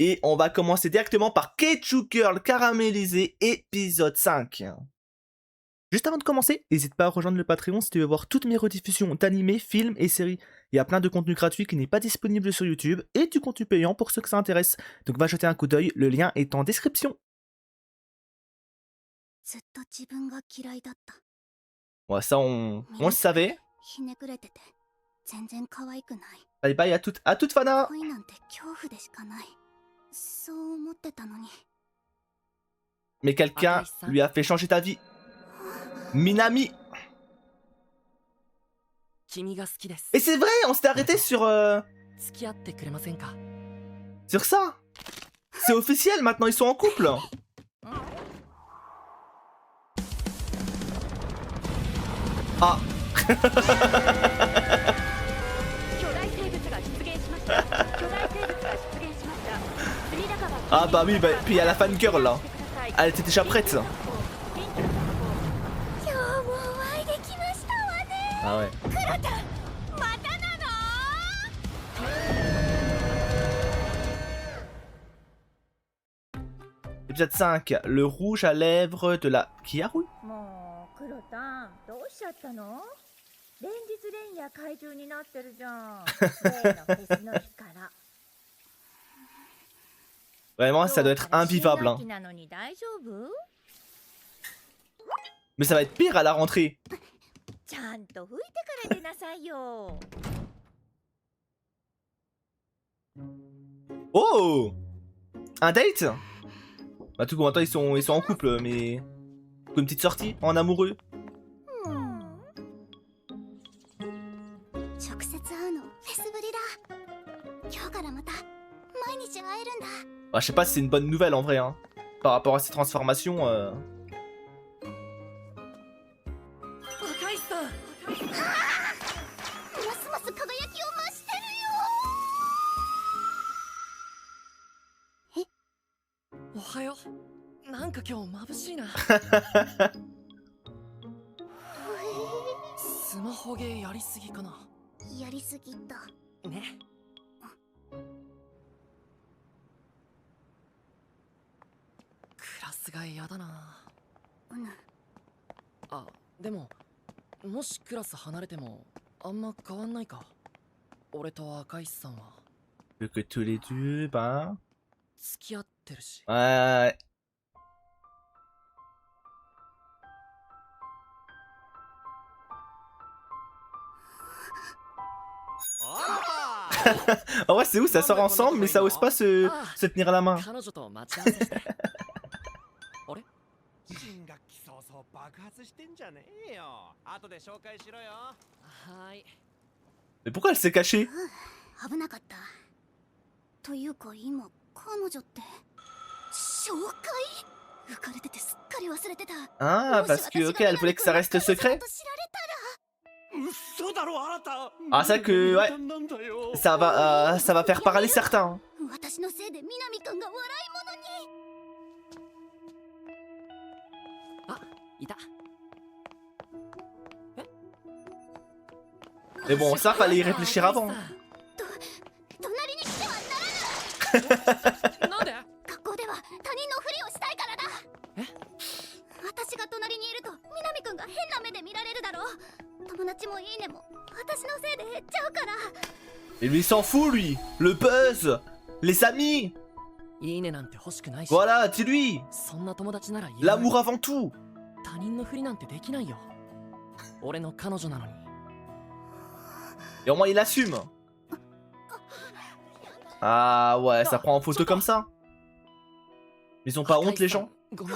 Et on va commencer directement par Ketchup Girl caramélisé épisode 5. Juste avant de commencer, n'hésite pas à rejoindre le Patreon si tu veux voir toutes mes rediffusions d'animés, films et séries. Il y a plein de contenu gratuit qui n'est pas disponible sur YouTube et du contenu payant pour ceux que ça intéresse. Donc va jeter un coup d'œil, le lien est en description. Ouais, ça on le savait. Bye bye à toute Fana. Mais quelqu'un lui a fait changer ta vie. Minami. Et c'est vrai, on s'était arrêté sur ça. C'est officiel, maintenant ils sont en couple. Ah. Ah bah oui, bah, puis il y a la fangirl là. Elle était déjà prête. Ah ouais. Épisode 5, le rouge à lèvres de la Kiaru. Vraiment, ça doit être invivable. Hein. Mais ça va être pire à la rentrée. Oh, un date? Bah tout bon, ils sont en couple, mais une petite sortie en amoureux. Bah, je sais pas si c'est une bonne nouvelle en vrai, hein. Par rapport à ces transformations. Vu que tous les deux, bah. Ouais. En vrai, c'est où ça sort ensemble, mais ça ose pas se tenir à la main. Mais pourquoi elle s'est cachée? Ah, parce que, ok, elle voulait que ça reste secret. Ah, c'est vrai que, ouais, ça va faire parler certains. Mais bon, ça, fallait y réfléchir avant. Et lui s'en fout, lui. Le buzz, les amis. Voilà, dis-lui. L'amour avant tout. Et au moins il assume. Ah ouais, ça prend en photo comme ça. Ils ont pas honte les gens. Ouais.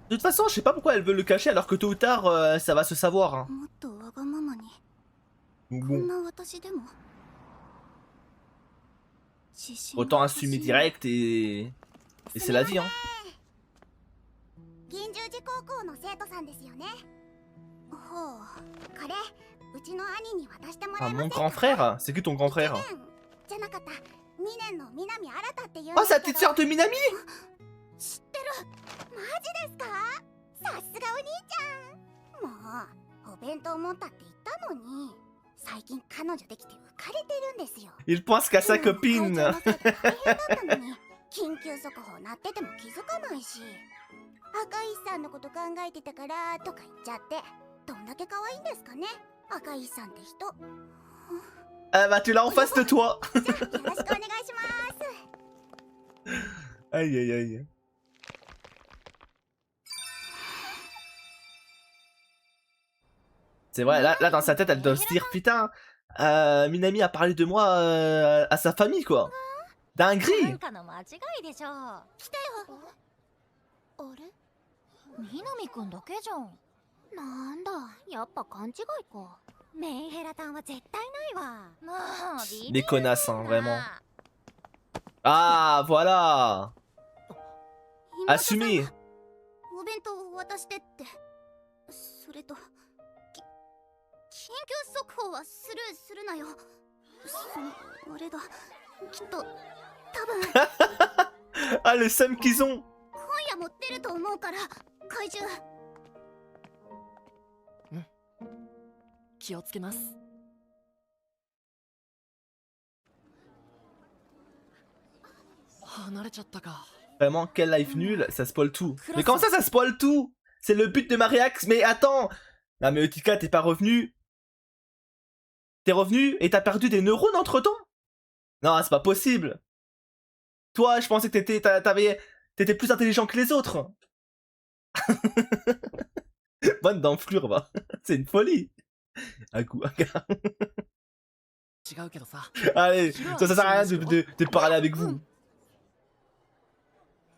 De toute façon, je sais pas pourquoi elle veut le cacher alors que tôt ou tard, ça va se savoir. Hein. Bon. Autant assumer direct et c'est la vie, hein. 校の生徒さんですよね。ほう、これうちの兄に渡してもら Ah, えませ mon ん grand か？ frère? C'est qui ton grand イケ frère? メンじゃなかった。2年の南新っていうん Oh, です c'est la け petite ど。 sœur de Minami? 知ってる？マジですか？さすがお兄ちゃん。もうお弁当持ったって言ったのに、最近彼女できて浮かれてるんですよ。 Il pense qu'à sa 会長 copine. のせいで大変だったのに、緊急速報鳴ってても気づかないし、赤石さんのこと考えてたからとか言っちゃって、どんだけ可愛いんですかね、赤石さんって人。 Ah bah tu l'as en face de toi. じゃあよろしくお願いします。 Aïe aïe aïe. C'est vrai, là dans sa tête elle doit se dire putain, Minami a parlé de moi à sa famille quoi. な Dinguerie. んかの間違いでしょ。来たよ。あれ？南くんだけじゃん。なんだ、やっぱ勘違いか。メンヘラタンは絶対ないわ。もうビ Les ビる connasses hein, ん vraiment. だ。 Ah voilà. 妹さん Assumé. お弁当を渡してって。それと、緊急速報はスルーするなよ。その、あれだ。きっと、多分、 Ah le seum qu'ils ont. 今夜持ってると思うから、怪獣。気をつけます。離れちゃったか。 Vraiment quel life nul, ça spoil tout. Mais comment ça spoil tout? C'est le but de ma réaction. Mais attends. Non mais Utica t'es pas revenu. T'es revenu et t'as perdu des neurones entre temps? Non c'est pas possible. Toi je pensais que t'étais plus intelligent que les autres. Bonne d'enflure va. C'est une folie. Un coup. 違うけどさ。 Allez, ça sert à rien de parler avec vous.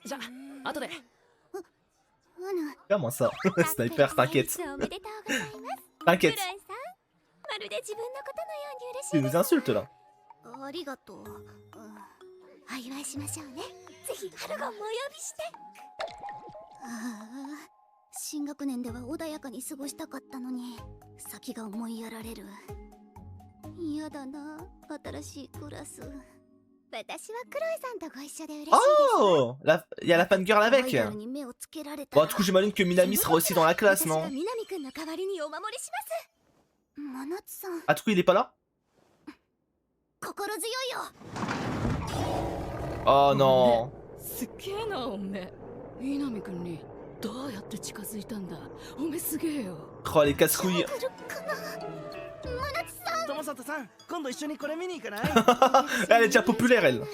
じゃあ後で。うぬ。 Comment ça? Sniper, t'inquiète. おめでとうございます。 T'inquiète. さん、まるで自分のことのように嬉し Tu いで nous insultes là. す。ありがとう。お祝いしましょうね。ぜひハルゴンもお呼びして。ああ、新学年では穏やかに過ごしたかったのに、先が思いやられる。嫌だな、新しいクラス。私はクロエさんとご一緒で嬉しいです。 Oh, il y a la fangirl avec. アイドルに目をつけられた Bon, ら du coup, j'imagine que Minami sera aussi dans la classe, 私が non? 南くんの代わりにお守りします。真夏さん、 Ah, du coup, il est pas là? 心強いよ。 Oh non. すっげえなおめ。南くんにどうやって近づいたんだ。おめすげえよ。 Oh, les casse-couilles. 来るかな。真夏さん。友里さん、今度一緒にこれ見に行かない？ Elle est déjà populaire, elle.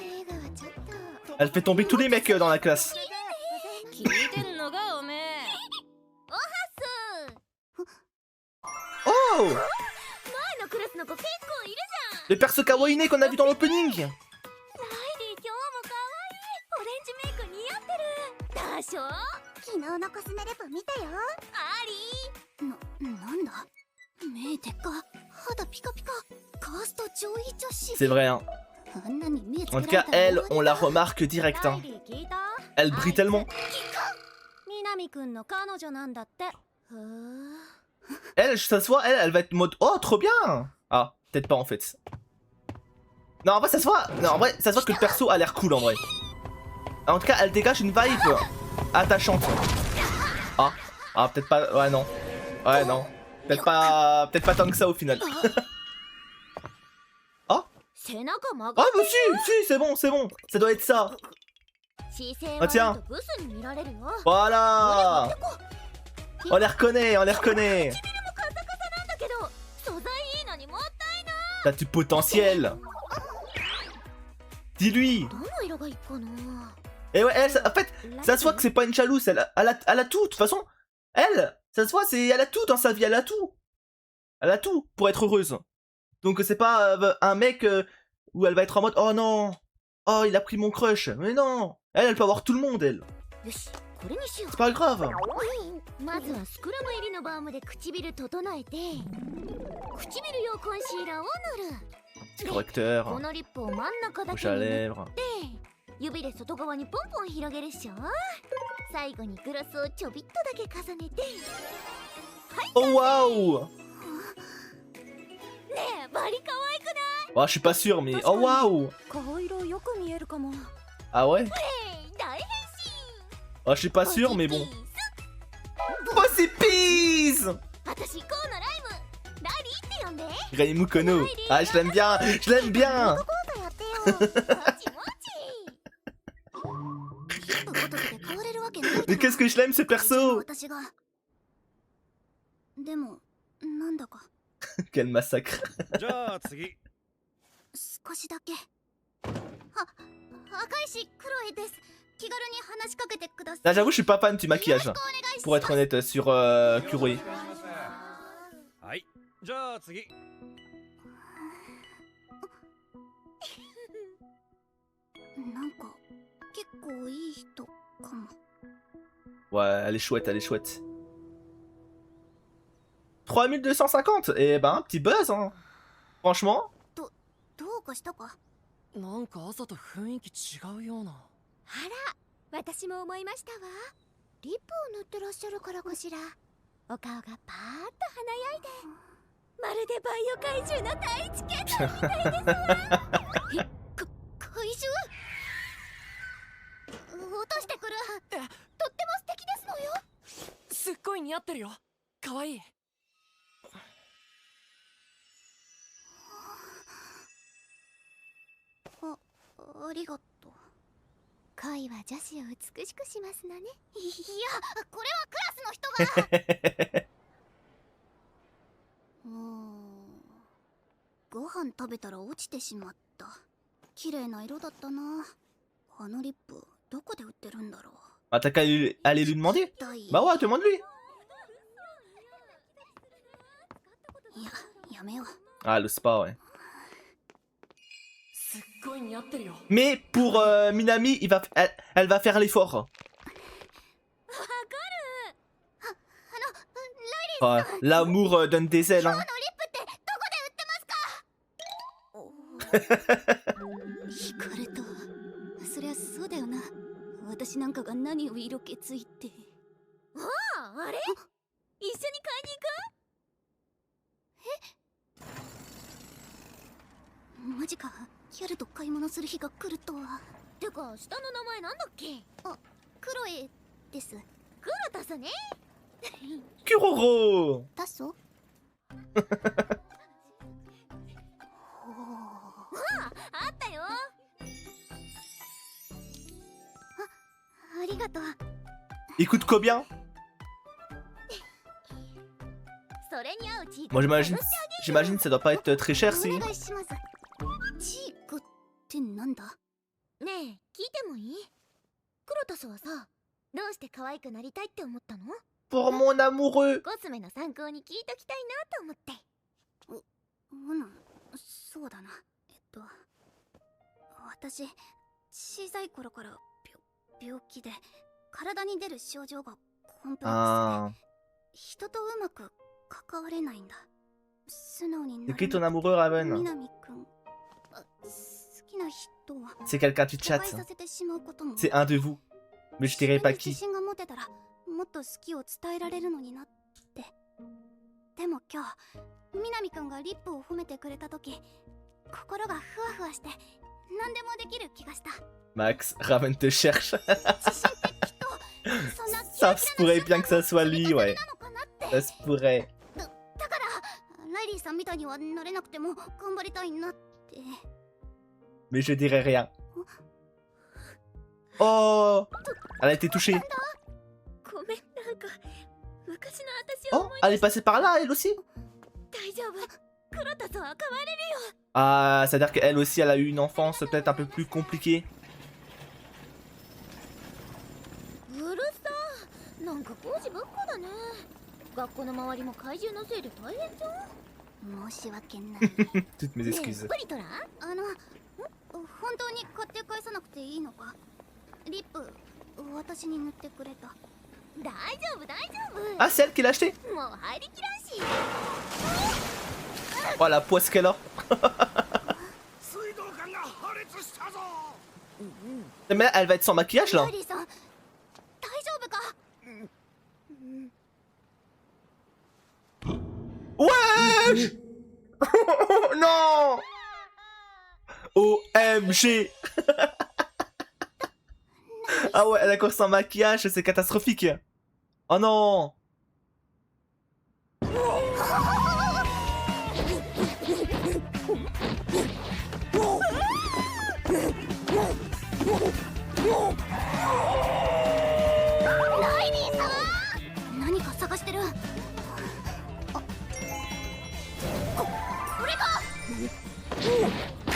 Elle fait tomber tous les mecs dans la classe. 聞いてんのかおめえ。 Oh, 前のクラスの子結構いるじ le perso kawaii qu'on a vu dans l'opening. ゃん。ライリー今日も可愛い。オレンジメイク似合ってる。でしょ？昨日のコスメレポ見たよ。あり。なんだ。目でっか。肌ピカピカ。カースト上位女子。 C'est vrai, hein. あんなに目つ En け tout ら cas, れたら elle, on la remarque direct. ラ Hein. イリー聞いた？ Elle brille tellement. 南くんの彼女なんだって。 Elle, ça se voit, elle va être mode oh, trop bien. Ah, peut-être pas en fait. Non, en vrai, ça se voit. Non, en vrai, ça se voit que le perso a l'air cool en vrai. En tout cas, elle dégage une vibe attachante. Ah, ah, peut-être pas. Ouais, non. Ouais, non. Peut-être pas tant que ça au final. 背中曲 Ah, がっ mais si, c'est bon, c'est bon. Ça doit être ça. 姿勢 あ 悪い tiens とブスに見られるよ。 Voilà. On les reconnaît, on les reconnaît. だけど素材いいのにもったいない。 T'as du potentiel. Dis-lui. どの色がいいかな。 Et ouais, elle, en fait, ça se voit que c'est pas une jalouse. Elle a tout. De toute façon, elle, ça se voit, elle a tout dans sa vie. Elle a tout. Elle a tout pour être heureuse. Donc c'est pas un mec où elle va être en mode oh non, oh il a pris mon crush. Mais non, elle peut avoir tout le monde, elle. よし、これにしよ C'est pas grave. う。まずはスクラム入りのバームで唇整えて、唇用コンシーラーを塗る。 Petit correcteur, このリップを真ん中だ rouge け à に塗っ lèvres. て、指で外側にポンポン広げるっしょ。最後にグロスをちょびっとだけ重ねて。 Oh waouh! ねえ、バリ可愛くない？ Oh, je suis pas sûr, mais oh waouh! 顔色よく見えるかも。 Ah ouais? 大変 Oh, je suis pas sûr, mais bon. Oh, c'est Peas! 私、コウのライム。ラリーって呼んで。 Raimu Kono. Ah, je l'aime bien! Je l'aime bien! コウとやってよ。もちもち。リップごときで変われるわけないだろ。 Mais qu'est-ce que je l'aime ce perso! 私が。でも、なんだか Quel massacre! じゃあ次。少しだけ。赤石クロエです。気軽に話しかけてください。 Là, j'avoue, je suis pas fan du maquillage. よろしくお願いします。 Pour être honnête, sur Kuroi. はい。じゃあ次。なんか結構いい人かも。 Ouais, elle est chouette, elle est chouette. 3250! Eh ben, petit buzz, hein! Franchement. どうかしたか。なんか朝と雰囲気違うような。あら、私も思いましたわ。リップを塗ってらっしゃるからかしら。お顔がパーッと華やいで、まるでバイオ怪獣の第一形態みたいですわ。怪獣落としてくる。とっても素敵ですのよ。すっごい似合ってるよ。かわいい。ありがとう。恋は女子を美しくしますのね。いや、これはクラスの人が。ご飯食べたら落ちてしまった。綺麗な色だったな。あのリップどこで売ってるんだろう。 Ah, t'as qu'à aller lui demander? Bah ouais, demande-lui! いや、やめよう。 Ah, le spa, ouais. すっごい似合ってるよ。 Mais pour Minami, elle va faire l'effort. Oh, l'amour donne des ailes, あ hein. のリップってどこで売ってますか。惹かれた。そりゃそうだよな。私なんかが何を色気ついて。あれ？一緒に買いに行く？マジか。キャルと買い物する日が来るとは。てか、下の名前なんだっけ？クロエです。クロタスね。Kuroro! タソあったよ。ありがとう。 Il coûte combien? それに合うチーク。 Moi, j'imagine que ça doit pas être très cher, si. お願いします。チークってなんだ。ねえ、聞いてもいい？クロタスはさ、どうして可愛くなりたいって思ったの？ Pour mon amoureux! コスメの参考に聞いときたいなと思って。そうだな。私、小さい頃から病気で体に出る症状がコンプレック Ah. スで人とうまく関われないんだ。素直にな C'est れ qui ton なくて amoureux, Raven? 南くん、好きな人は C'est quelqu'un du 誤 chat. 解させてしまうことも。 C'est un de vous. Mais je dirais pas 自 qui. 信が持てたらもっと好きを伝えられるのになって。でも今日南くんがリップを褒めてくれた時、心がふわふわして何でもできる気がした。 Max, Raven te cherche. 自信ってきっとそんな Ça se pourrait bien que ça soit lui, ouais. なのかなって。 Ça se pourrait. だからライリーさんみたいにはなれなくても頑張りたいなって。 Mais je dirais rien. Oh! Elle a été touchée. ごめん、なんか昔の私を Oh, 思い elle est passée par là, elle aussi? 大丈夫。クロタスは変われるよ。 Ah, c'est-à-dire qu'elle aussi, elle a eu une enfance peut-être un peu plus compliquée. うるさ。なんか工事ばっかだね。学校の周りも怪獣のせいで大変じゃん。申し訳ない。 Toutes mes ねえ excuses. プリトラ？本当に買って返さなくていいのか。リップ私に塗ってくれた。大丈夫、大丈夫。 Ah, c'est elle qui l'a acheté? もう入りきらんし。 Oh, la poisse qu'elle a. 水道管が破裂したぞ。Mais là, elle va être sans maquillage là. ライリーさん大丈夫か？ Ouais. Non. OMG. Ah ouais, d'accord, sans maquillage, c'est catastrophique. Oh non.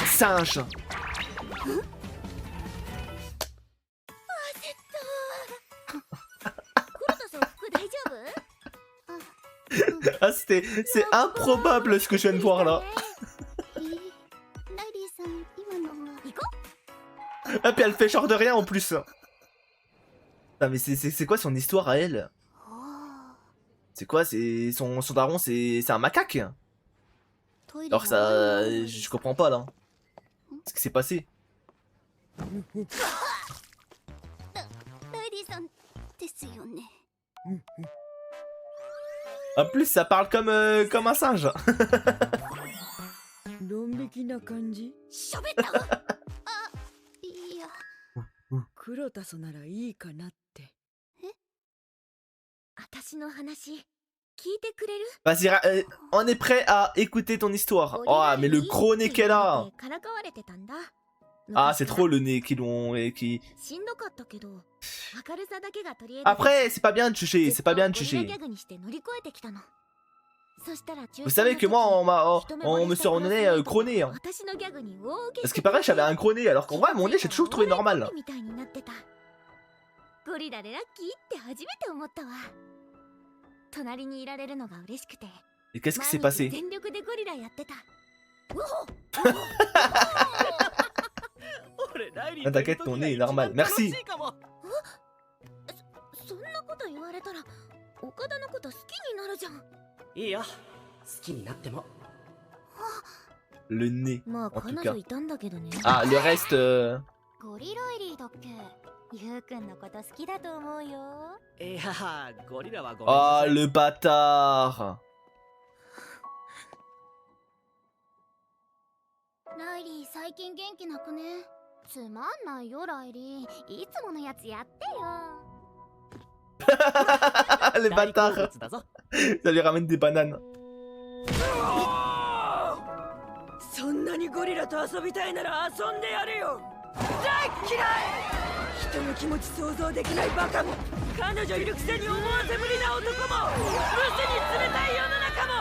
Singe. 黒田さん服大丈夫？ Ah, c'est improbable ce que je viens de voir là. ライリーさん今のは行こ Ah, puis elle fait genre de rien en plus. Ah, mais c'est quoi son histoire à elle? う。 C'est quoi? C'est son daron, c'est un macaque? トイレ Alors が ça, 多いの je comprends pas là. Qu'est-ce qui s'est passé? ライリーさんですよね。 En plus, ça parle comme un singe. ドン引きな感じ。喋った？あ、いや。黒田さんならいいかなって。私の話聞いてくれる？ Vas-y, on est prêt à écouter ton histoire. Oh, mais le gros nez qu'elle a. からかわれてたんだ。 Ah, c'est trop le nez qu'ils l'ont et qui. しんどかったけど、明るさだけがとりあえず Après, c'est pas bien de chucher, c'est pas bien de ゴリラ chucher. ギャグにして乗り越えてきたの。そしたら Vous savez que moi, on me surnommait gros nez. Hein. 私のギャグに大受け Parce qu'il paraît que j'avais un gros nez, alors qu'en vrai, mon nez, j'ai toujours trouvé normal. みたいになってた。ゴリラでラッキーって初めて思ったわ。隣にいられるのが嬉しくて。 Et qu'est-ce qui s'est 毎日 passé? 全力でゴリラやってた。 Ah, t'inquiète, ton nez est normal. Merci. そんなこと言われたら岡田のこと好きになるじゃん。いいよ、好きになっても。 Le nez, まあ en tout 彼 cas. 女いたんだけどね。 Ah, le reste. ゴリライリーだっけ？ゆうくんのこと好きだと思うよ。いや、ゴリラはごめんな Oh, さい。 le bâtard. ライリー最近元気なくね？つまんないよライリー。いつものやつやってよ。 Le 大好 bâtard. 物だぞ。 Ça lui ramène des bananes. そんなにゴリラと遊びたいなら遊んでやるよ。大嫌い。人の気持ち想像できないバカも、彼女いるくせに思わせぶりな男も、無視に冷たい世の中も、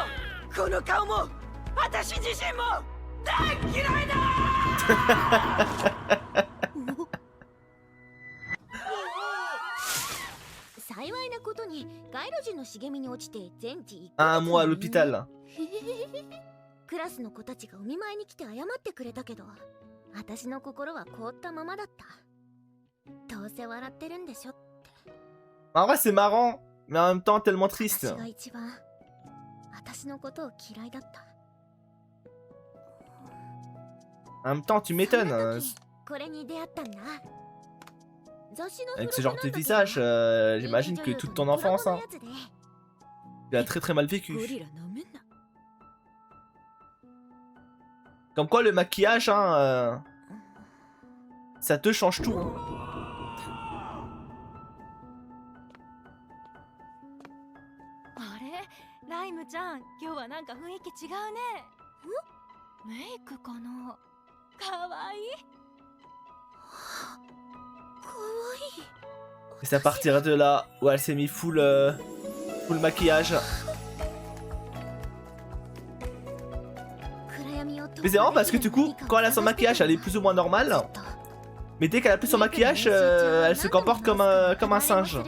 この顔も、私自身も大嫌いだ。幸いなことに街路樹の茂みに落ちて全治1 Un ヶ月 mois à の入院 l'hôpital. クラスの子たちがお見舞いに来て謝ってくれたけど、私の心は凍ったままだった。どうせ笑ってるんでしょって。 En vrai, c'est marrant, mais en même temps tellement triste. 私が一番私のことを嫌いだった。 En même temps, tu そん m'étonnes. な時これに出会ったんだ。雑誌の Avec 付 ce 録 genre な de んだけど visage, j'imagine 人 que 気女優 toute と ton のコラボ enfance, の hein, やつで tu l'as très très mal ゴ vécu. リラなめんな。 Comme quoi, le maquillage, hein, ça te change tout. Hein. あれライムちゃん、今日はなんか雰囲気違うね。メイクかな。かわいい。かわいい。 Et c'est à partir de là où elle s'est mis full maquillage. Mais c'est marrant parce que du coup, quand elle a son maquillage, elle est plus ou moins normale. Mais dès qu'elle a plus son maquillage, elle se comporte comme un singe.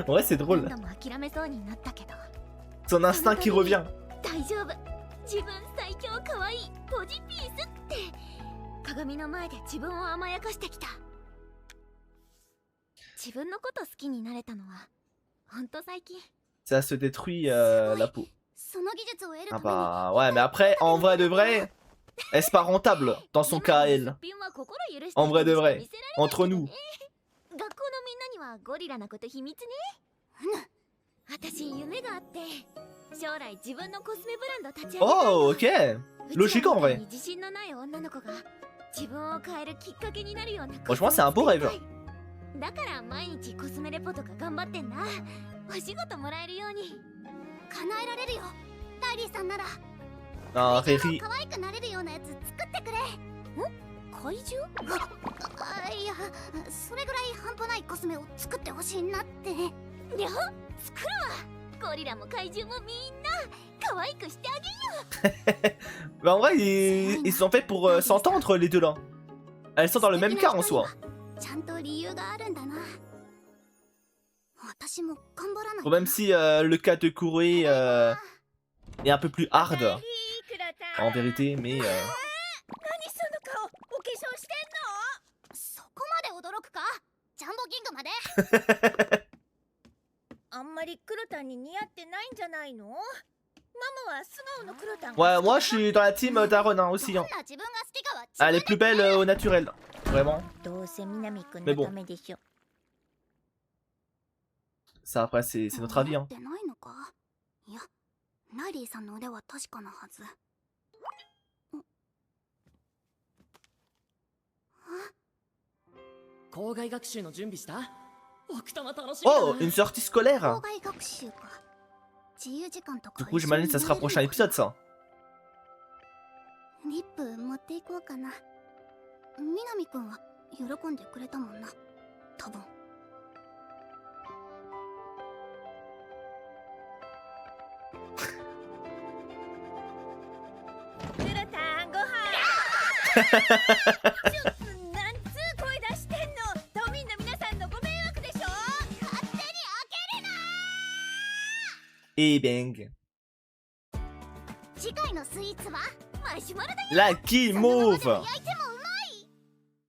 Ouais, c'est drôle. Son instinct qui revient. 大丈夫。自分最強可愛いポジピースって鏡の前で自分を甘やかしてきた。自分のこと好きになれたのはほんと最近。 Ça se détruit la peau. その技術を得る Ah ために bah ouais, mais après, en vrai de vrai, Est-ce pas rentable dans son cas à elle? En vrai de vrai, entre nous. 学校のみんなにはゴリラのこと秘密ね。私夢があって将来自分のコスメブランド立ち上げたいの。 Oh, ok. Logique en vrai. 自信のない女の子が自分を変えるきっかけになるような。 Franchement, c'est un beau rêve. だから毎日コスメレポとか頑張ってんだ。お仕事もらえるように。叶えられるよ。ライリーさんなら Ah, 怪 Riri. 獣を可愛くなれるようなやつ作ってくれ。怪獣？いや、それぐらい半端ないコスメを作ってほしいなって。りゃ、作るわ。ゴリラも怪獣もみんな可愛くしてあげるよ。 Bah, en vrai, ils sont faits pour s'entendre les deux là. Elles sont dans le même cas en soi. ちゃんと理由があるんだな。私も頑張らない Bon, même si le cas de Kuroi est un peu plus hard クラタ en vérité, mais 何その顔、お化粧してそこまで驚くか。ジャンボキングまで。んの？あんまりクロタンに似合ってないんじゃないの？ママは素顔のクロタン。 ouais, moi je suis dans la team d'Aaron hein, aussi. どん Hein. な自分が好きかは Elle est plus belle au naturel, vraiment. どうせ南くん Mais の bon. ためでしょ。 Ça après c'est notre avis. Hein. 持ってないのか。いや、ライリーさんの腕は確かなはず。校外学習の準備した？奥多摩楽しみだな。 Oh, une sortie scolaire. 校外学習か。自由時間とか Du coup, j'imagine que ça sera prochain épisode ça. リップ持っていこうかな。南くんは喜んでくれたもんな。多分。クロタンご飯。ちょっとなんつう声出してんの。都民の皆さんのご迷惑でしょ。勝手に開けるな。 Et bang. 次回のスイーツはマシュマロだよ。 La qui mauve. 焼いても